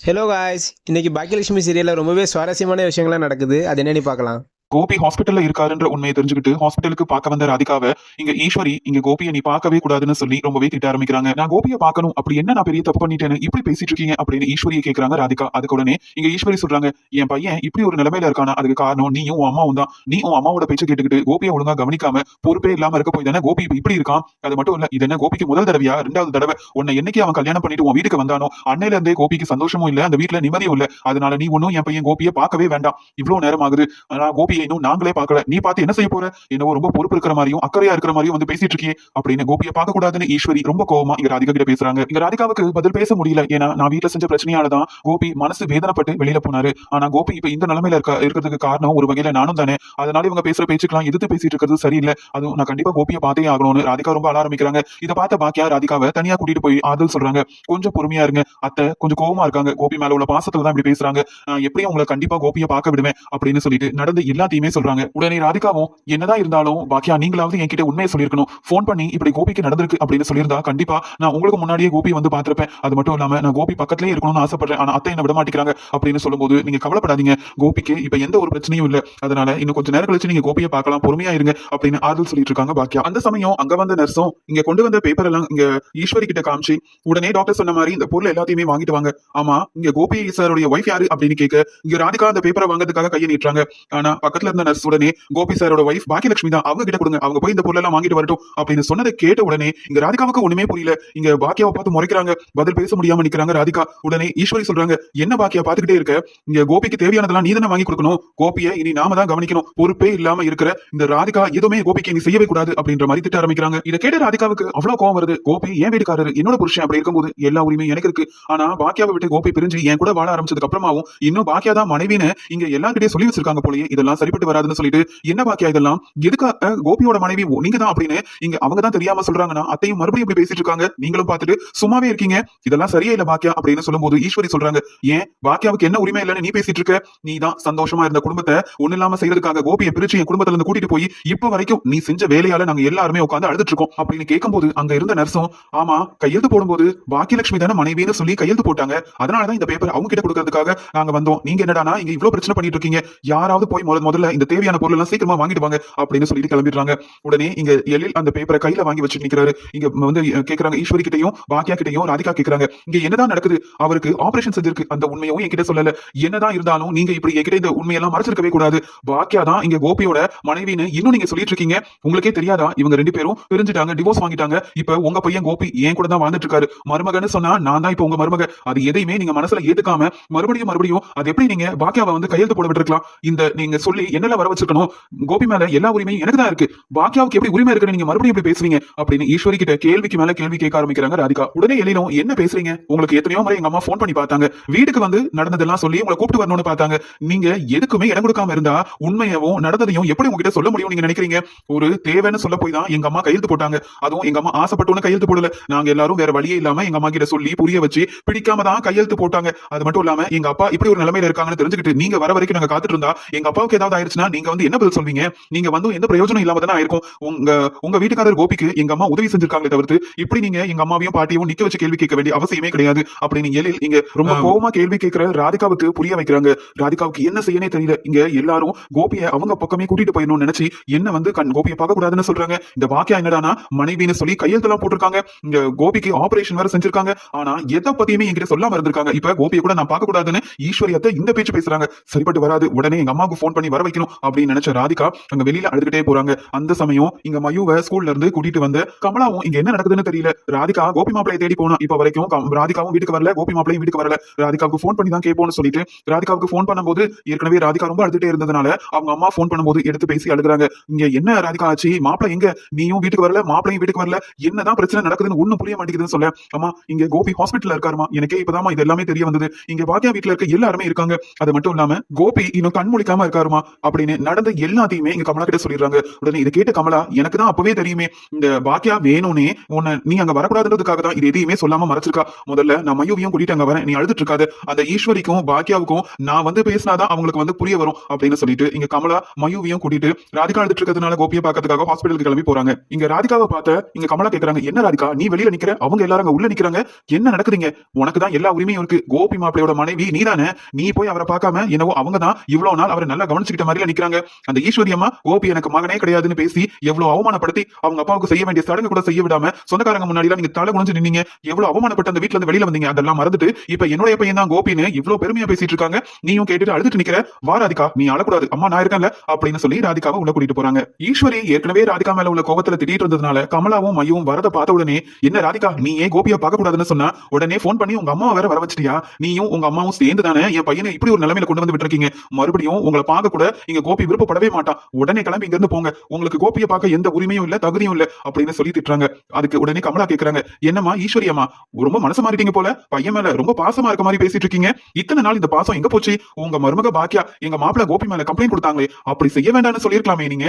Hello guys, இன்னைக்கு பாக்கியலட்சுமி சீரியல்ல ரொம்பவே சுவாரஸ்யமான விஷயங்கள்லாம் நடக்குது. அது என்னன்னு பார்க்கலாம். கோபி ஹாஸ்பிட்டல்ல இருக்காருன்ற உண்மையை தெரிஞ்சுக்கிட்டு ஹாஸ்பிட்டலுக்கு பார்க்க வந்த ராதிகாவை இங்க ஈஸ்வரி இங்க கோபியை நீ பார்க்கவே கூடாதுன்னு சொல்லி ரொம்பவே திட்ட ஆரம்பிக்கிறாங்க. நான் கோபியை பார்க்கணும், அப்படி என்ன நான் பெரிய தப்பு பண்ணிட்டேன்னு இப்படி பேசிட்டு இருக்கீங்க அப்படின்னு ஈஸ்வரியை கேட்கறாங்க ராதிகா. அதுக்கு உடனே இங்க ஈஸ்வரி சொல்றாங்க, என் பையன் இப்படி ஒரு நிலைமையில இருக்கானா அதுக்கு காரணம் நீயும் உன் அம்மாவும் தான். நீ உன் அம்மாவோட பேச்சை கேட்டுக்கிட்டு கோபியை ஒழுங்கா கவனிக்காம பொறுப்பே இல்லாம இருக்க போய் தானே கோபி இப்படி இருக்கான். அது மட்டும் இல்ல, இது என்ன கோபிக்கு முதல் தடவையா ரெண்டாவது தடவை? உன்னை என்னைக்கு அவன் கல்யாணம் பண்ணிட்டு உன் வீட்டுக்கு வந்தானோ அன்னையில இருந்தே கோபிக்கு சந்தோஷமும் இல்ல, அந்த வீட்டுல நிம்மதியும் இல்ல. அதனால நீ ஒன்னும் என் பையன் கோபியை பார்க்கவே வேண்டாம். இவ்வளவு நேரம் ஆகுது, ஆனா கோபியை இன்னும் நாங்களே பார்க்கல. நீ பார்த்து என்ன செய்ய போற? என்னவோ ரொம்ப பொறுப்பு இருக்கிற மாதிரியும் அக்கறையா இருக்கிற மாதிரியும் வந்து பேசிட்டு இருக்கியே அப்படின்னு கோபியை பார்க்க கூடாதுன்னு ஈஸ்வரி ரொம்ப கோவமா இங்க ராதிகா கிட்ட பேசுறாங்க. இங்க ராதிகாவுக்கு பதில் பேச முடியல. ஏன்னா நான் வீட்டுல செஞ்ச பிரச்சனையாலதான் கோபி மனசு வேதனைப்பட்டு வெளியில போனாரு. ஆனா கோபி இப்ப இந்த நிலைமையில இருக்கிறதுக்கு காரணம் ஒரு வகையில நானும் தானே. அதனால இவங்க பேசுற பேச்சுக்கெல்லாம் எதிர்த்து பேசிட்டு இருக்கிறது சரியில்லை. அதுவும் நான் கண்டிப்பா கோபியை பார்த்தே ஆகணும்னு ராதிகா ரொம்ப அழ ஆரம்பிக்கிறாங்க. இதை பார்த்த பாக்கியா ராதிகாவை தனியா கூட்டிட்டு போய் ஆறுதல் சொல்றாங்க. கொஞ்சம் பொறுமையா இருங்க அத்தை, கொஞ்சம் கோவமா இருக்காங்க, கோபி மேல உள்ள பாசத்துல தான் இப்படி பேசுறாங்க. நான் எப்படியும் உங்களை கண்டிப்பா கோபியை பார்க்க விடுவேன் அப்படின்னு சொல்லிட்டு நடந்து எல்லாத்தையுமே சொல்றாங்க. உடனே ராதிகாவும், என்னதான் இருந்தாலும் பாக்கியா நீங்களாவது என்கிட்ட உண்மையை சொல்லிருக்கணும். போன் பண்ணி இப்படி கோபிக்கு நடந்திருக்கு அப்படின்னு சொல்லியிருந்தா கண்டிப்பா நான் உங்களுக்கு முன்னாடியே கோபி வந்து பார்த்திருப்பேன். அது மட்டும் இல்லாம நான் கோபி பக்கத்திலே இருக்கணும்னு ஆசைப்படுறேன், ஆனா அத்தை என்ன விட மாட்டேங்கிறாங்க அப்படின்னு சொல்லும்போது, நீங்க கவலைப்படாதீங்க, கோபிக்கு இப்ப எந்த ஒரு பிரச்சனையும் இல்ல. அதனால இன்னும் கொஞ்சம் நேரம் கழிச்சு நீங்க கோபியை பார்க்கலாம், பொறுமையா இருங்க அப்படின்னு ஆறுதல் சொல்லிட்டு இருக்காங்க பாக்கியா. அந்த சமயம் அங்க வந்த நர்ஸும் இங்க கொண்டு வந்த பேப்பர் எல்லாம் இங்க ஈஸ்வரி கிட்ட காமிச்சு, உடனே டாக்டர் சொன்ன மாதிரி இந்த பொருள் எல்லாத்தையுமே வாங்கிட்டு வாங்க. ஆமா, இங்க கோபி சாருடைய ஒய்ஃப் யாரு அப்படின்னு கேட்க இங்க ராதிகா அந்த பேப்பரை வாங்குறதுக்காக கையை நீட்டுறாங்க. ஆனா பக்கத்துல இருந்த நர்ஸ் உடனே, கோபி சாரோட ஒய்ஃப் பாக்கியலட்சுமி தான், அவங்க கிட்ட கொடுங்க, அவங்க போய் இந்த பொருள் எல்லாம் வாங்கிட்டு வரட்டும் அப்படின்னு சொன்னதை கேட்ட உடனே இங்க ராதிகாவுக்கு ஒண்ணுமே புரியல. இங்க பாக்கியாவை பார்த்து முறைக்கிறாங்க. பதில் பேச முடியாம நிக்கிறாங்க ராதிகா. உடனே ஈஸ்வரி சொல்றாங்க, என்ன பாக்கியா பாத்துக்கிட்டே இருக்க? இங்க கோபிக்கு தேவையானதெல்லாம் நீ தானே வாங்கி கொடுக்கணும், கோபியை இனி நாம தான் கவனிக்கணும். பொறுப்பே இல்லாம இருக்கிற இந்த ராதிகா எதுவுமே கோபிக்கு நீ செய்யவே கூடாது அப்படின்ற மாதிரி திட்ட ஆரம்பிக்கிறாங்க. இதை கேட்ட ராதிகாவுக்கு அவ்வளவு கோவம் வருது. கோபி என் வீட்டுக்காரரு, என்னோட புருஷன், அப்படி இருக்கும்போது எல்லா உரிமையும் எனக்கு இருக்கு. ஆனா பாக்கியாவை விட்டு கோபி பிரிஞ்சு என் கூட வாழ ஆரம்பிச்சதுக்கு அப்புறமாவும் இன்னும் பாக்கியா தான் மனைவின்னு இங்க எல்லார்கிட்டயும் சொல்லி வச்சிருக்காங்க போலயே. இதெல்லாம் சரிப்பட்டு வராதுன்னு சொல்லிட்டு, என்ன பாக்கியா இதெல்லாம், எதுக்காக கோபியோட மனைவி நீங்க தான் அப்படின்னு இங்க அவங்க தான் தெரியாம சொல்றாங்கன்னா அத்தையும் மறுபடியும் இப்படி பேசிட்டு இருக்காங்க, நீங்களும் பார்த்துட்டு சும்மாவே இருக்கீங்க. இதெல்லாம் சரியா இல்ல பாக்கியா அப்படின்னு சொல்லும்போது ஈஸ்வரி சொல்றாங்க, ஏன் பாக்கியாவுக்கு என்ன உரிமை இல்லைன்னு நீ பேசிட்டு இருக்க? நீ தான் சந்தோஷமா இருந்த குடும்பத்தை ஒண்ணு இல்லாம செய்யறதுக்காக கோபியை பிரிச்சு என் குடும்பத்துல இருந்து கூட்டிட்டு போய் இப்ப வரைக்கும் நீ செஞ்ச வேலையால நாங்க எல்லாருமே உட்காந்து அழுதுட்டு இருக்கோம் அப்படின்னு கேட்கும்போது அங்க இருந்த நர்ஸும், ஆமா கையெழுத்து போடும்போது பாக்கியலட்சுமி தானே மனைவின்னு சொல்லி கையெழுத்து போட்டாங்க, அதனாலதான் இந்த பேப்பர் அவங்க கிட்ட கொடுக்கறதுக்காக நாங்க வந்தோம். நீங்க என்னடானா இங்க இவ்வளவு பிரச்சனை பண்ணிட்டு இருக்கீங்க, யாராவது போய் முதல்ல இந்த தேவையான பொருள் எல்லாம் சீக்கிரமா வாங்கிட்டு வாங்க அப்படின்னு சொல்லிட்டு கிளம்பிடுறாங்க. உடனே இங்க எழில் அந்த பேப்பரை கையில வாங்கி வச்சு நிக்கிறாரு. இங்க வந்து கேக்குறாங்க ஈஸ்வரி கிட்டையும் பாக்கியா கிட்டையும் ராதிகா கேக்குறாங்க, இங்க என்னதான் நடக்குது? அவருக்கு ஆபரேஷன் செஞ்சிருக்கு, அந்த உண்மையும் என்கிட்ட சொல்லல. என்னதான் இருந்தாலும் நீங்க இப்படி என்கிட்ட இந்த உண்மையெல்லாம் மறைச்சிருக்கவே கூடாது. பாக்கியா தான் இங்க கோபியோட மனைவின்னு இன்னும் நீங்க சொல்லிட்டு இருக்கீங்க. உங்களுக்கே தெரியாதா இவங்க ரெண்டு பேரும் பிரிஞ்சுட்டாங்க, டிவோர்ஸ் வாங்கிட்டாங்க. இப்ப உங்க பையன் கோபி என் கூட தான் வாழ்ந்துட்டு இருக்காரு. மருமகன்னு சொன்னா நான் தான் இப்ப உங்க மருமக. அது எதையுமே நீங்க மனசுல ஏத்துக்காம மறுபடியும் அது எப்படி நீங்க பாக்கியாவை வந்து கையெழுத்து போட விட்டுருக்கலாம்? இந்த நீங்க சொல்லி என்னெல்லாம் வர வச்சிருக்கணும்? கோபி மேல எல்லா உரிமையும் எனக்கு தான் இருக்கு, பாக்கியாவுக்கு எப்படி உரிமை இருக்குன்னு நீங்க மறுபடியும் எப்படி பேசுவீங்க அப்படின்னு ஈஸ்வரி கிட்ட கேள்விக்கு மேல கேள்வி கேட்க ஆரம்பிக்கிறாங்க ராதிகா. உடனே எழிலும், என்ன பேசுறீங்க? உங்களுக்கு எத்தனையோ முறை எங்க அம்மா போன் பண்ணி பார்த்தாங்க, வீட்டுக்கு வந்து நடந்ததெல்லாம் சொல்லி உங்களை கூப்பிட்டு வரணும்னு பார்த்தாங்க. நீங்க எதுக்குமே இடம் கொடுக்காம இருந்தா உண்மையவும் நடந்ததையும் எப்படி உங்ககிட்ட சொல்ல முடியும் நீங்க நினைக்கிறீங்க? ஒரு தேவைன்னு சொல்ல போய் தான் எங்க அம்மா கையெழுத்து போட்டாங்க. அதுவும் எங்க அம்மா ஆசைப்பட்டு கையெழுத்து போடல, நாங்க எல்லாரும் வேற வழியே இல்லாம எங்க அம்மா கிட்ட சொல்லி புரிய வச்சு பிடிக்காம தான் கையெழுத்து போட்டாங்க. அது மட்டும் இல்லாம எங்க அப்பா இப்படி ஒரு நிலைமையில இருக்காங்கன்னு தெரிஞ்சுக்கிட்டு நீங்க வர வரைக்கும் நாங்க காத்துட்டு இருந்தா எங்க அப்பாவுக்கு ஏதாவது ஆயிருச்சுன்னா நீங்க வந்து என்ன பதில் சொல்வீங்க? நீங்க வந்து எந்த பிரயோஜனம் இல்லாம தானே ஆயிருக்கும். உங்க உங்க வீட்டுக்காரர் கோபிக்கு எங்க அம்மா உதவி செஞ்சிருக்காங்களே தவிர்த்து இப்படி நீங்க எங்க அம்மாவையும் பாட்டியும் நிக்க வச்சு கேள்வி கேட்க வேண்டிய அவசியமே கிடையாது அப்படின்னு எழில் இங்க ரொம்ப கோவமா கேள்வி கேட்கிற ராதிகாவுக்கு புரிய வைக்கிறாங்க. ராதிகாவுக்கு என்ன செய்யனே தெரியல. இங்க எல்லாரும் கோபியை அவங்க பக்கமே கூட்டிட்டு போயிடணும்னு நினைச்சு என்ன வந்து கோபியை பார்க்க கூடாதுன்னு சொல்றாங்க. இந்த பாக்கியா என்னடானா மனைவின்னு சொல்லி கையெழுத்தெல்லாம் போட்டிருக்காங்க. இங்க கோபிக்கு ஆபரேஷன் வேற செஞ்சிருக்காங்க. ஆனா எதை பத்தியுமே என்கிட்ட சொல்லாம இருந்திருக்காங்க. இப்ப கோபியை கூட நான் பார்க்க கூடாதுன்னு ஈஸ்வரியத்தை இந்த பேச்சு பேசுறாங்க. சரிப்பட்டு வராது. உடனே எங்க அம்மாவுக்கு போன் பண்ணி வர வைக்கணும் அப்படின்னு நினைச்ச ராதிகா அங்க வெளியில அழுதுகிட்டே போறாங்க. அந்த சமயம் இங்க மயுவை ஸ்கூல்ல இருந்து கூட்டிட்டு வந்த கமலாவும் இங்க என்ன நடக்குதுன்னு தெரியல. ராதிகா கோபி மாப்பிளையை தேடி போனா இப்ப வரைக்கும் ராதிகாவும் வீட்டுக்கு வரல, கோபி மாப்பிளையும் வீட்டுக்கு வரல. ராதிகாவுக்கு போன் பண்ணி தான் கேட்போம்னு சொல்லிட்டு ராதிகாவுக்கு போன் பண்ணும்போது ஏற்கனவே ராதிகா ரொம்ப அழுதுட்டே இருந்ததுனால அவங்க அம்மா போன் பண்ணும்போது எடுத்து பேசி அழுகுறாங்க. இங்க என்ன ராதிகா ஆச்சு? மாப்பிளை எங்க? நீயும் வீட்டுக்கு வரல, மாப்பிளையும் வீட்டுக்கு வரல, என்னதான் பிரச்சனை நடக்குதுன்னு ஒண்ணும் புரிய மாட்டேங்குதுன்னு சொல்ல, அம்மா இங்க கோபி ஹாஸ்பிட்டல்ல இருக்காருமா, எனக்கே இப்பதான் இது எல்லாமே தெரிய வந்தது. இங்க பாக்கியா வீட்டுல இருக்க எல்லாருமே இருக்காங்க. அது மட்டும் இல்லாம கோபி இன்னும் கண் முழிக்காம இருக்காருமா, அப்படின்னு நடந்த எல்லாத்தையுமே இங்க கமலா கிட்ட சொல்லிடுறாங்க. உடனே இதை கேட்ட கமலா, எனக்கு தான் அப்பவே தெரியுமே இந்த பாக்கியா வேணும்னே உன்னை நீ அங்க வரக்கூடாதுன்றதுக்காக தான் இது எதையுமே சொல்லாம மறைச்சிருக்கா. முதல்ல நான் மயூவியும் கூட்டிட்டு அங்க வரேன், நீ அழுதுட்டு இருக்காத, அந்த ஈஸ்வரிக்கும் பாக்கியாவுக்கும் நான் வந்து பேசினாதான் அவங்களுக்கு வந்து புரிய வரும் அப்படின்னு சொல்லிட்டு இங்க கமலா மயூவியும் கூட்டிட்டு ராதிகா அழுதுட்டு இருக்கிறதுனால கோபியை பார்க்கறதுக்காக ஹாஸ்பிட்டலுக்கு கிளம்பி போறாங்க. இங்க ராதிகாவை பார்த்த இங்க கமலா கேக்குறாங்க, என்ன ராதிகா நீ வெளியில நிக்கிற, அவங்க எல்லாரும் அங்க உள்ள நிக்கிறாங்க, என்ன நடக்குதுங்க, உனக்கு தான் எல்லா உரிமையும் இருக்கு, கோபி மாப்பிளையோட மனைவி நீதானே, நீ போய் அவரை பார்க்காம என்னவோ அவங்க தான் இவ்வளவு நாள் அவரை நல்லா கவனிச்சுக்கிட்ட மாதிரி நிக்கிறாங்க. அந்த ஈஸ்வரி அம்மா கோபி எனக்கு மகனே கிடையாதுன்னு பேசி எவ்வளவு அவமானப்படுத்தி அவங்க அப்பாவுக்கு செய்ய வேண்டிய சடங்கு கூட செய்ய விடாம சொந்தக்காரங்க முன்னாடி நீங்க தலை குனிஞ்சு நின்னீங்க, எவ்வளவு அவமானப்பட்டு அந்த வீட்டுல இருந்து வெளியில வந்தீங்க, அதெல்லாம் மறந்துட்டு இப்ப என்னுடைய பையன் தான் கோபின்னு இவ்வளவு பெருமையா பேசிட்டு இருக்காங்க, நீயும் கேட்டுட்டு அழுதுட்டு நிக்கிற, வா ராதிகா நீ அழக்கூடாது, அம்மா நான் இருக்கேன்ல அப்படின்னு சொல்லி ராதிகாவை உள்ள கூட்டிட்டு போறாங்க. ஈஸ்வரி ஏற்கனவே ராதிகா மேல உள்ள கோபத்துல திட்டிட்டு இருந்ததுனால கமலாவும் மையும் வரத பார்த்த உடனே, என்ன ராதிகா நீ ஏன் கோபியை பார்க்க கூடாதுன்னு சொன்னா, உடனே போன் பண்ணி உங்க அம்மா வேற வர வச்சிட்டியா, நீயும் உங்க அம்மாவும் சேர்ந்து தானே என் பையனை இப்படி ஒரு நிலைமையில கொண்டு வந்து விட்டுருக்கீங்க, மறுபடியும் உங்களை பார்க்க கூட இங்க கோபி விருப்பப்படவே மாட்டான், உடனே கிளம்பி இங்க இருந்து போங்க, உங்களுக்கு கோபியை பார்க்க எந்த உரிமையும் இல்ல தகுதியும் இல்ல அப்படின்னு சொல்லி திட்டுறாங்க. அதுக்கு உடனே கமலா கேக்குறாங்க, என்னம்மா ஈஸ்வரி அம்மா ரொம்ப மனசு மாறிட்டீங்க போல, பையன் மேல ரொம்ப பாசமா இருக்க மாதிரி பேசிட்டு இருக்கீங்க, இத்தனை நாள் இந்த பாசம் எங்க போச்சு, உங்க மருமக பாக்கியா எங்க மாப்பிள்ள கோபி மேல கம்ப்ளைண்ட் கொடுத்தாங்களே, அப்படி செய்ய வேண்டாம்னு சொல்லிருக்கலாமே, நீங்க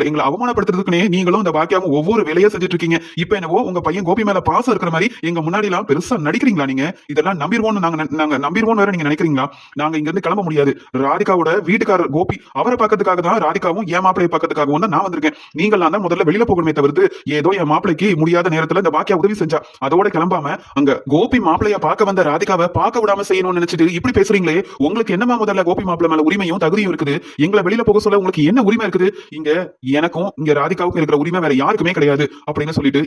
எங்களை அவமானப்படுத்துறதுக்குனே நீங்களும் இந்த பாக்கியாவும் ஒவ்வொரு வேலையா செஞ்சுட்டு இருக்கீங்க, இப்ப என்னவோ உங்க பையன் கோபி மேல பாசம் இருக்கிற மாதிரி எங்க முன்னாடி எல்லாம் பெருசா நடிக்கிறீங்களா, நீங்க இதெல்லாம் நம்பிடுவோம் நாங்க நம்பிடுவோம் வேற நீங்க நினைக்கிறீங்களா, நாங்க இங்க இருந்து கிளம்ப முடியாது, ராதிகாவோட வீட்டுக்காரர் கோபி அவரை பார்க்கறதுக்காக தான் ராதிகாவும் என் மாப்பிளையை பார்க்கறதுக்காகவும் தான் நான் வந்திருக்கேன், நீங்களாம் தான் முதல்ல வெளியில போகணுமே தவிர்த்து ஏதோ என் மாப்பிளைக்கு முடியாத நேரத்துல இந்த பாக்கியா உதவி செஞ்சா அதோட கிளம்பாம அங்க கோபி மாப்பிளைய பார்க்க வந்த ராதிகாவை பார்க்க விடாம செய்யணும்னு நினைச்சிட்டு இப்படி பேசுறீங்களே, உங்களுக்கு என்னமா முதல்ல கோபி மாப்பிளை மேல உரிமையும் தகுதியும் இருக்குது, எங்களை வெளியில போக சொல்ல உங்களுக்கு என்ன உரிமை இருக்குது, இங்க எனக்கும் இங்க ராதிகாவுக்கும் இருக்கிற உரிமை வேற யாருக்குமே கிடையாது அப்படின்னு சொல்லிட்டு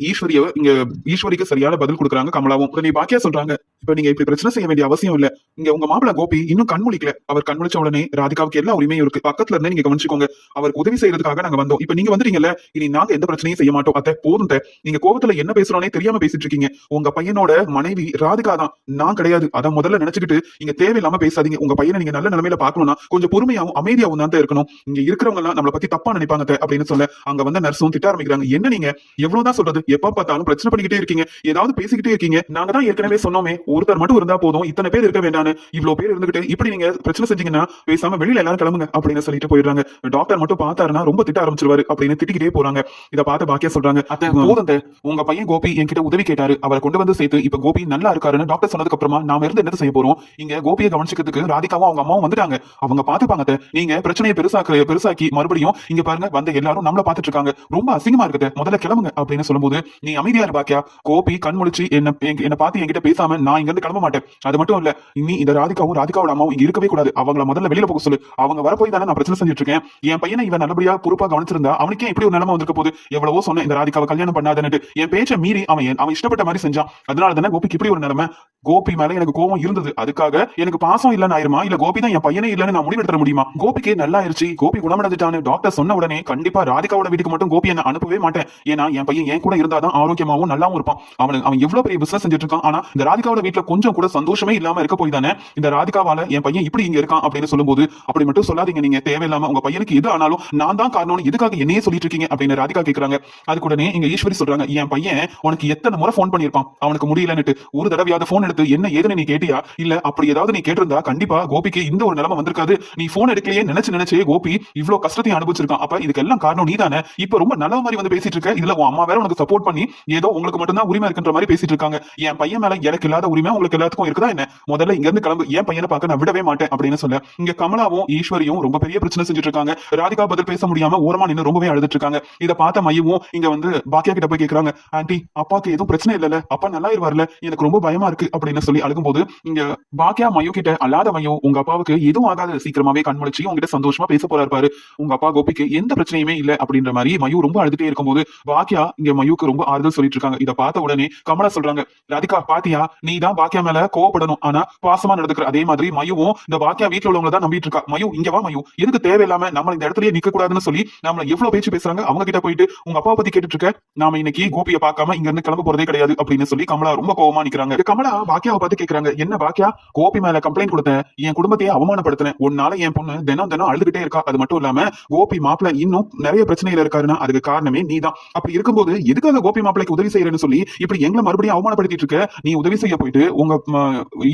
ஈஸ்வரிக்கு சரியான பதில் கொடுக்குறாங்க கமலாவும். உடனே பாக்கியா சொல்றாங்க, இப்ப நீங்க இப்படி பிரச்சனை செய்ய வேண்டிய அவசியம் இல்ல, இங்க உங்க மாப்பிளை கோபி இன்னும் கண்முழிக்கல, அவர் கண்முழிச்ச உடனே ராதிகாவுக்கு எல்லா உரிமையும் இருக்கு, பக்கத்துல இருந்து நீங்க கவனிச்சுக்கோங்க, அவருக்கு உதவி செய்யறதுக்காக நாங்க வந்தோம், இப்ப நீங்க வந்துட்டீங்கல்ல, இனி நாங்க எந்த பிரச்சனையும் செய்ய மாட்டோம், அத்தை போதும், நீங்க கோபத்துல என்ன பேசுறோனே தெரியாம பேசிட்டு இருக்கீங்க, உங்க பையனோட மனைவி ராதிகா தான், நான் கிடையாது, அத முதல்ல நினைச்சுக்கிட்டு இங்க தேவையில்லாம பேசாதீங்க, உங்க பையனை நீங்க நல்ல நிலைமையில பாக்கணும்னா கொஞ்சம் பொறுமையாவும் அமைதியாவும் தான் இருக்கணும், இங்க இருக்கிறவங்க எல்லாம் நம்மளை பத்தி தப்பா நினைப்பாங்க அப்படின்னு சொல்ல அங்க வந்து நர்ஸும் திட்ட ஆரம்பிக்கிறாங்க, என்ன நீங்க எவ்வளவுதான் சொல்றது, எப்ப பார்த்தாலும் பிரச்சனை பண்ணிக்கிட்டே இருக்கீங்க, ஏதாவது பேசிக்கிட்டே இருக்கீங்க, நாங்க தான் ஏற்கனவே சொன்னோமே ஒருத்தர் மட்டும் இருந்தா போதும், இத்தனை பேர் இருக்க வேண்டாம், இவ்வளவு பேர் இருந்துகிட்டு இப்படி நீங்க பிரச்சனை செஞ்சீங்கன்னா பேசாம வெளியில எல்லாரும் கிளம்புங்க அப்படின்னு சொல்லிட்டு போயிடுறாங்க. டாக்டர் மட்டும் பார்த்தாருன்னா ரொம்ப திட்ட ஆரம்பிச்சிருவாரு அப்படின்னு திட்டிக்கிட்டே போறாங்க. இத பார்த்து பாக்கியா சொல்றாங்க, அத்தை போதும், உங்க பையன் கோபி என்கிட்ட உதவி கேட்டாரு, அவரை கொண்டு வந்து சேர்த்து இப்ப கோபி நல்லா இருக்காருன்னு டாக்டர் சொன்னதுக்கு அப்புறமா நாம இருந்து என்ன செய்ய போறோம், இங்க கோபியை கவனிச்சுக்கிறதுக்கு ராதிகாவும் அவங்க அம்மாவும் வந்துட்டாங்க, அவங்க பாத்துப்பாங்க, நீங்க பிரச்சனையை பெருசாக்கி மறுபடியும் இங்க பாருங்க வந்த எல்லாரும் நம்மள பாத்துட்டு இருக்காங்க, ரொம்ப அசிங்கமா இருக்குது, முதல்ல கிளம்புங்க அப்படின்னு சொல்லும்போது, நீ அமைதியா இரு பாக்கியா, கோபி கண் முழிச்சு என்ன பார்த்து என்கிட்ட பேசாம நான் இங்க இருந்து கிளம்ப மாட்டேன், அது மட்டும் இல்ல இனி இந்த ராதிகாவோட அம்மாவும் இங்க இருக்கவே கூடாது, அவங்கள முதல்ல வெளியில போக சொல்லு, அவங்க வர போய் தானே நான் பிரச்சனை செஞ்சுட்டு இருக்கேன், என் பையனை இவன் நல்லபடியா பொறுப்பா கவனிச்சிருந்தா அவனுக்கே இப்படி ஒரு நிலைமை வந்திருக்க போது, எவ்வளவோ சொன்ன இந்த ராதிகாவை கல்யாணம் பண்ணாதன்னுட்டு என் பேச்சை மீறி அவன் இஷ்டப்பட்ட மாதிரி செஞ்சான், அதனால தானே கோபிக்கு இப்படி ஒரு நிலைமை, கோபி மேல எனக்கு கோபம் இருந்தது, அதுக்காக எனக்கு பாசம் இல்லன்னு ஆயிருமா, இல்ல கோபி தான் என் பையனே இல்லன்னு நான் முடிவெடுத்த முடியுமா, கோபிக்கு நல்லா ஆயிருச்சு, கோபி குணமடைஞ்சிட்டான்னு டாக்டர் சொன்ன உடனே கண்டிப்பா ராதிகாவோட வீட்டுக்கு மட்டும் கோபி என்ன அனுப்பவே மாட்டேன், ஏன்னா என் பையன் என் கூட இருந்தாதான் ஆரோக்கியமாவும் நல்லாவும் இருப்பான், அவன் எவ்வளவு பெரிய பிசினஸ் செஞ்சுட்டு இருக்கான், ஆனா இந்த ராதிகாவோட வீட்டுல கொஞ்சம் கூட சந்தோஷமே இல்லாம இருக்க போய் தானே இந்த ராதிகாவால என் பையன் இப்படி இங்க இருக்கான் அப்படின்னு சொல்லும்போது, அப்படி மட்டும் சொல்லாதீங்க, நீங்க தேவையில்லாம உங்க பையனுக்கு எது ஆனாலும் நான் தான் காரணம், எதுக்காக என்னையே சொல்லிட்டு இருக்கீங்க அப்படின்னு ராதிகா கேக்குறாங்க. அதுக்கு உடனே இங்க ஈஸ்வரி சொல்றாங்க, என் பையன் உனக்கு எத்தனை முறை போன் பண்ணிருப்பான், அவனுக்கு முடியலன்னுட்டு ஒரு தடவையாவது போன் எடுத்து என்ன ஏதுன்னு நீ கேட்டியா, இல்ல அப்படி ஏதாவது நீ கேட்டிருந்தா கண்டிப்பா கோபிக்கு இந்த ஒரு நிலைமை வந்திருக்காது, நீ போன் எடுக்கலையே நினைச்சு கோபி இவ்வளவு கஷ்டத்தையும் அனுபவிச்சிருக்கான், அப்ப இதுக்கு எல்லாம் காரணம் நீ தானே, இப்ப ரொம்ப நல்ல மாதிரி வந்து பேசிட்டு இருக்க, இதுல உன் அம்மா வேற உனக்கு சப்போர்ட் பண்ணி ஏதோ உங்களுக்கு மட்டும் தான் உரிமை இருக்குன்ற மாதிரி பேசிட்டு இருக்காங்க, என் பையன் மேல எனக்கு இல்லாத உரிமை உங்களுக்கு எல்லாத்துக்கும் இருக்குதா என்ன, முதல்ல இங்க இருந்து கிளம்பு, என் பையனை பார்க்க நான் விடவே மாட்டேன் அப்படின்னு சொல்ல இங்க கமலாவும் ஈஸ்வரியும் ரொம்ப பெரிய பிரச்சனை செஞ்சுட்டு இருக்காங்க. ராதிகா பதில் பேச முடியாம ஓரமா நின்று ரொம்பவே அழுதுட்டு இருக்காங்க. இதை பார்த்த மையவும் இங்க வந்து பாக்கியா கிட்ட போய் கேக்குறாங்க, ஆண்டி அப்பாக்கு எதுவும் பிரச்சனை இல்லல, அப்பா நல்லா இருவார்ல, எனக்கு ரொம்ப பயமா இருக்கு அப்படின்னு சொல்லி அழுகும் போது இங்க பாக்கியா மையோ கிட்ட, அல்லாத மையோ உங்க அப்பாவுக்கு எதுவும் ஆகாது, சீக்கிரமாவே கண்முழிச்சு உங்ககிட்ட சந்தோஷமா பேச போறாரு பாரு, உங்க அப்பா கோபிக்கு எந்த பிரச்சனையுமே இல்ல அப்படின்ற மாதிரி மயூ ரொம்ப அழுதுட்டே இருக்கும்போது பாக்கியா இங்க மயூக்கு ரொம்ப ஆறுதல் சொல்லிட்டு இருக்காங்க. இதை பார்த்த உடனே கமலா சொல்றாங்க, ராதிகா பாத்தியா நீ தான் பாக்கியா மேல கோவப்படணும், ஆனா பாசமா நடந்துக்கிற, அதே மாதிரி மயுவும் இந்த பாக்கியா வீட்டுல உள்ளவங்க தான் நம்பிட்டு இருக்கா, மயு இங்க வா மயு, எதுக்கு தேவையில்லாம நம்ம இந்த இடத்துலயே நிக்க கூடாதுன்னு சொல்லி நம்மள எவ்வளவு பேச்சு பேசுறாங்க, அவங்க கிட்ட போயிட்டு உங்க அப்பாவை பத்தி கேட்டுட்டு இருக்க, நாம இன்னைக்கு கோபியை பார்க்காம இங்க இருந்து கிளம்ப போறதே கிடையாது அப்படின்னு சொல்லி கமலா ரொம்ப கோவமா நிக்கிறாங்க. கமலா பாக்கியாவை பார்த்து கேக்குறாங்க, என்ன பாக்கியா கோபி மேல கம்ப்ளைண்ட் கொடுத்தேன், என் குடும்பத்தையே அவமானப்படுத்தினேன், உன்னால என் பொண்ணு தினம் அழுதுகிட்டே இருக்கா, அது மட்டும் இல்லாம கோபி மாப்பிள்ள இன்னும் நிறைய பிரச்சனையில இருக்காருன்னா அதுக்கு காரணமே நீதான், அப்படி இருக்கும்போது எதுக்காக கோபி மாப்பிளைக்கு உதவி செய்யறேன்னு சொல்லி இப்படி எங்களை மறுபடியும் அவமானப்படுத்திட்டு இருக்க, நீ உதவி செய்ய போயிட்டு சொல்லிட்டு உங்க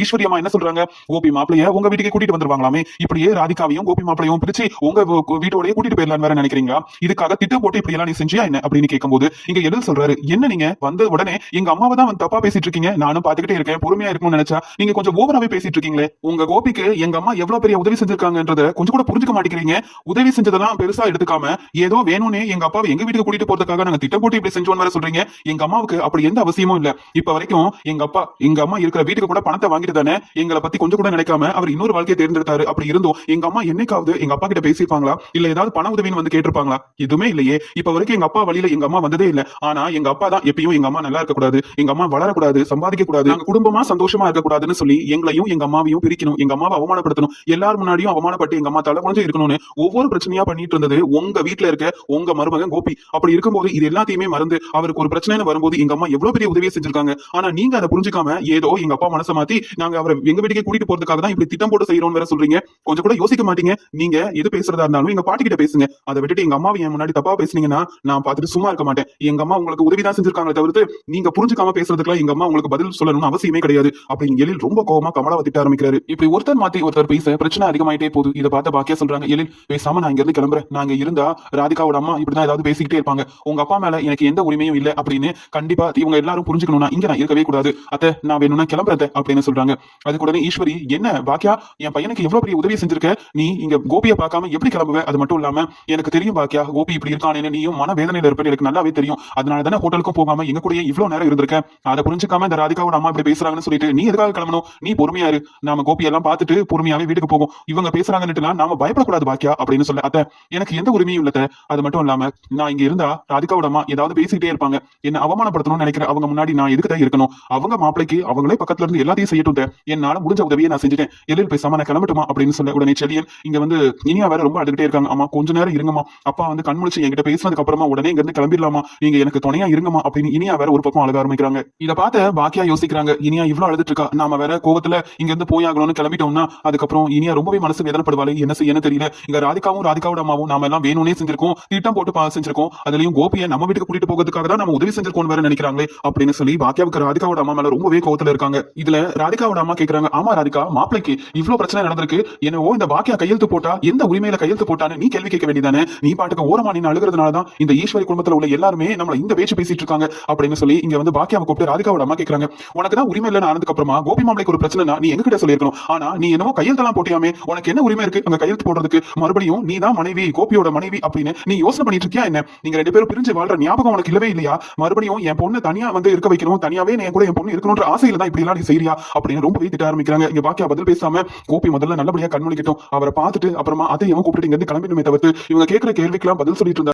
ஈஸ்வரி அம்மா என்ன சொல்றாங்க, கோபி மாப்பிளைய உங்க வீட்டுக்கு கூட்டிட்டு வந்துருவாங்களாமே, இப்படியே ராதிகாவையும் கோபி மாப்பிளையும் பிரிச்சு உங்க வீட்டோடய கூட்டிட்டு போயிடலாம் வேற நினைக்கிறீங்களா, இதுக்காக திட்டம் போட்டு இப்படி எல்லாம் நீ செஞ்சியா என்ன அப்படின்னு கேட்கும்போது இங்க எழில் சொல்றாரு, என்ன நீங்க வந்த உடனே எங்க அம்மாவை தான் வந்து தப்பா பேசிட்டு இருக்கீங்க, நானும் பாத்துக்கிட்டே இருக்கேன், பொறுமையா இருக்கணும்னு நினைச்சா நீங்க கொஞ்சம் ஓவராவே பேசிட்டு இருக்கீங்களே, உங்க கோபிக்கு எங்க அம்மா எவ்வளவு பெரிய உதவி செஞ்சிருக்காங்கன்றத கொஞ்சம் கூட புரிஞ்சுக்க மாட்டேங்கிறீங்க, உதவி செஞ்சதெல்லாம் பெருசா எடுத்துக்காம ஏதோ வேணும்னே எங்க அப்பாவை எங்க வீட்டுக்கு கூட்டிட்டு போறதுக்காக நாங்க திட்டம் போட்டு இப்படி செஞ்சோம்னு வேற சொல்றீங்க, எங்க அம்மாவுக்கு அப்படி எந்த அவசியமும் இல்ல, இப்ப வரைக்கும் எங்க அம்மா இருக்கிற வீட்டுக்கு கூட பணத்தை வாங்கிட்டு தானே எங்களை பத்தி கொஞ்சம் கூட நினைக்காம அவர் இன்னொரு வாழ்க்கையை தேர்ந்தெடுத்தாரு, அப்படி இருந்தும் எங்க அம்மா என்னைக்காவது எங்க அப்பா கிட்ட பேசியிருப்பாங்களா, இல்ல ஏதாவது பண உதவின்னு வந்து கேட்டிருப்பாங்களா, எதுவுமே இல்லையே, இப்ப வரைக்கும் எங்க அப்பா வழியில எங்க அம்மா வந்ததே இல்ல, ஆனா எங்க அப்பா தான் எப்பயும் எங்க அம்மா நல்லா இருக்க கூடாது, எங்க அம்மா வளரக்கூடாது, சம்பாதிக்க கூடாது, நாங்க குடும்பமா சந்தோஷமா இருக்க கூடாதுன்னு சொல்லி எங்களையும் எங்க அம்மாவையும் பிரிக்கணும், எங்க அம்மாவை அவமானப்படுத்தணும், எல்லாரும் முன்னாடியும் அவமானப்பட்டு எங்க அம்மா தலை குறைஞ்சு இருக்கணும்னு ஒவ்வொரு பிரச்சனையா பண்ணிட்டு இருந்தது உங்க வீட்டுல இருக்க உங்க மருமகன் கோபி, அப்படி இருக்கும்போது இது எல்லாத்தையுமே மறந்து அவருக்கு ஒரு பிரச்சனை வரும்போது எங்க அம்மா எவ்வளவு பெரிய உதவியை செஞ்சிருக்காங்க, ஆனா நீங்க அதை புரிஞ்சுக்காம ஏதோ எங்க அப்பா மனசை மாத்தி நாங்க அவரை எங்க வீட்டுக்கு கூட்டிட்டு போறதுக்காக தான் இப்படி திட்டம் போட்டு செய்யறோம் வேற சொல்றீங்க, கொஞ்சம் கூட யோசிக்க மாட்டீங்க, நீங்க எது பேசுறதா இருந்தாலும் எங்க பாட்டி கிட்ட பேசுங்க, அதை விட்டுட்டு எங்க அம்மாவை என் முன்னாடி தப்பா பேசுனீங்கன்னா நான் பார்த்துட்டு சும்மா இருக்க மாட்டேன், எங்க அம்மா உங்களுக்கு உதவிதான் செஞ்சிருக்காங்க தவிர்த்து நீங்க புரிஞ்சுக்காம பேசுறதுக்குலாம் எங்க அம்மா உங்களுக்கு பதில் சொல்லணும்னு அவசியமே கிடையாது அப்படின்னு எழில் ரொம்ப கோவமா கமலாவை திட்ட ஆரம்பிக்கிறாரு. இப்படி ஒருத்தர் மாத்தி ஒருத்தர் பேச பிரச்சனை அதிகமாயிட்டே போகுது. இதை பார்த்த பாக்கியா சொல்றாங்க, எழில் பேசாம நான் இங்க இருந்து கிளம்புறேன், நாங்க இருந்தா ராதிகாவோட அம்மா இப்படிதான் ஏதாவது பேசிக்கிட்டே இருப்பாங்க, உங்க அப்பா மேல எனக்கு எந்த உரிமையும் இல்ல அப்படின்னு கண்டிப்பா இவங்க எல்லாரும் புரிஞ்சுக்கணும்னா இங்க நான் இருக்கவே கூடாது, அத்தை நான் வேணும்னா கிளம்புறத அப்படின்னு சொல்றாங்க. அதுக்கு உடனே ஈஸ்வரி, என்ன பாக்கியா என் பையனுக்கு எவ்வளவு பெரிய உதவி செஞ்சிருக்க, நீ இங்க கோபியை பார்க்காம எப்படி கிளம்புவ, அது மட்டும் இல்லாம எனக்கு தெரியும் பாக்கியா கோபி இப்படி இருக்கானேன்னு, நீயும் மன வேதனையில இருப்பேன்னு எனக்கு நல்லாவே தெரியும், அதனால தானே ஹோட்டலுக்கும் போகாம எங்க கூடயே இவ்வளவு நேரம் இருந்திருக்க, அதை புரிஞ்சுக்காம இந்த ராதிகாவோட அம்மா இப்படி பேசுறாங்கன்னு சொல்லிட்டு நீ எதுக்காக கிளம்பணும், நீ பொறுமையா இரு, நாம கோபி எல்லாம் பார்த்துட்டு பொறுமையாவே வீட்டுக்கு போகும், இவங்க பேசுறாங்கன்னு நாம பயப்படக்கூடாது பாக்கியா அப்படின்னு சொல்ல, அத்தை எனக்கு எந்த உரிமையும் இல்ல, அது மட்டும் இல்லாம நான் இங்க இருந்தா ராதிகாவோட அம்மா ஏதாவது பேசிக்கிட்டே இருப்பாங்க, என்ன அவமானப்படுத்தணும்னு நினைக்கிறேன், அவங்க முன்னாடி நான் எதுக்கு தான் இருக்கணும், அவங்க மாப்பிளைக்கு அவங்களே பக்கத்துல இருந்து எல்லாத்தையும் செய்யட்டும், என்னால முடிஞ்ச உதவியை நான் செஞ்சுட்டேன், எழில் பேசாம நான் கிளம்பட்டுமா அப்படின்னு சொல்ல, உடனே செலியன் இங்க வந்து இனியா வேற ரொம்ப அழுதுகிட்டே இருக்காங்க, அம்மா கொஞ்ச நேரம் இருங்கம்மா, அப்பா வந்து கண்முழிச்சு என்கிட்ட பேசினதுக்கு அப்புறமா உடனே இங்க இருந்து கிளம்பிடலாமா, நீங்க எனக்கு துணையா இருங்கம்மா அப்படின்னு இனியா வேற ஒரு பக்கம் அழுக ஆரம்பிக்கிறாங்க. இதை பார்த்து பாக்கியா யோசிக்கிறாங்க, இனியா இவ்வளவு அழுதுட்டு இருக்கா, நாம வேற கோவத்துல இங்க இருந்து போயாகணும்னு கிளம்பிட்டோம்னா அதுக்கப்புறம் இனியா ரொம்பவே மனசு வேதனைப்படுவாளே, என்ன செய்யன்னு தெரியல, இங்க ராதிகாவோட அம்மாவும் நாம எல்லாம் வேணும்னே செஞ்சிருக்கோம், திட்டம் போட்டு செஞ்சிருக்கோம், அதுலயும் கோபியை நம்ம வீட்டுக்கு கூட்டிட்டு போகிறதுக்காக தான் நம்ம உதவி செஞ்சிருக்கோம் வேற நினைக்கிறாங்களே அப்படின்னு சொல்லி பாக்கியாவுக்கு ராதிகாவோட அம்மா மேல ரொம்பவே கோவத்துல இருக்காங்க. இதுல ராதிகாவோட அம்மா கேக்குறாங்க, ஆமா ராதிகா மாப்பிளைக்கு இவ்வளவு பிரச்சனை நடந்திருக்கு, என்னவோ இந்த பாக்கியா கையெழுத்து போட்டா எந்த உரிமையில கையெழுத்து போட்டான்னு நீ கேள்வி கேட்க வேண்டியதானே, நீ பாட்டுக்கு ஓரமா நீ அழுகிறதுனாலதான் இந்த ஈஸ்வரி குடும்பத்துல உள்ள எல்லாருமே நம்மள இந்த பேச்சு பேசிட்டு இருக்காங்க அப்படின்னு சொல்லி இங்க வந்து பாக்கியாவை கூப்பிட்டு ராதிகாவோட அம்மா கேக்குறாங்க, உனக்கு தான் உரிமை இல்லைன்னு ஆனதுக்கு அப்புறமா கோபி மாப்பிளைக்கு ஒரு பிரச்சனை நீ எங்க கிட்ட சொல்லிருக்கணும், ஆனா நீ என்னவோ கையெழுத்தெல்லாம் போட்டியாமே, உனக்கு என்ன உரிமை இருக்கு அங்க கையெழுத்து போடுறதுக்கு, மறுபடியும் நீ தான் மனைவி கோபியோட மனைவி அப்படின்னு நீ யோசனை பண்ணிட்டு இருக்கியா என்ன, நீங்க ரெண்டு பேரும் பிரிஞ்சு வாழ்ற ஞாபகம் உனக்கு இல்லவே இல்லையா, மறுபடியும் என் பொண்ணு தனியா வந்து இருக்க வைக்கணும், தனியாவே என் கூட என் பொண்ணு இருக்கணும்ன்ற ஆசையில தான் இப்படி எல்லாம் நீ செய்யறியா அப்படின்னு ரொம்ப திட்ட ஆரம்பிக்கிறாங்க. இங்க பாக்கியா பதில் பேசாம கோபி முதல்ல நல்லபடியா கண்மொழிக்கட்டும், அவரை பார்த்துட்டு அப்புறமா அதை இவன் கூப்பிட்டு இங்க இருந்து கிளம்பிடுமே தவிர்த்து இவங்க கேட்கிற கேள்விக்கெல்லாம் பதில் சொல்லிட்டு இருந்தா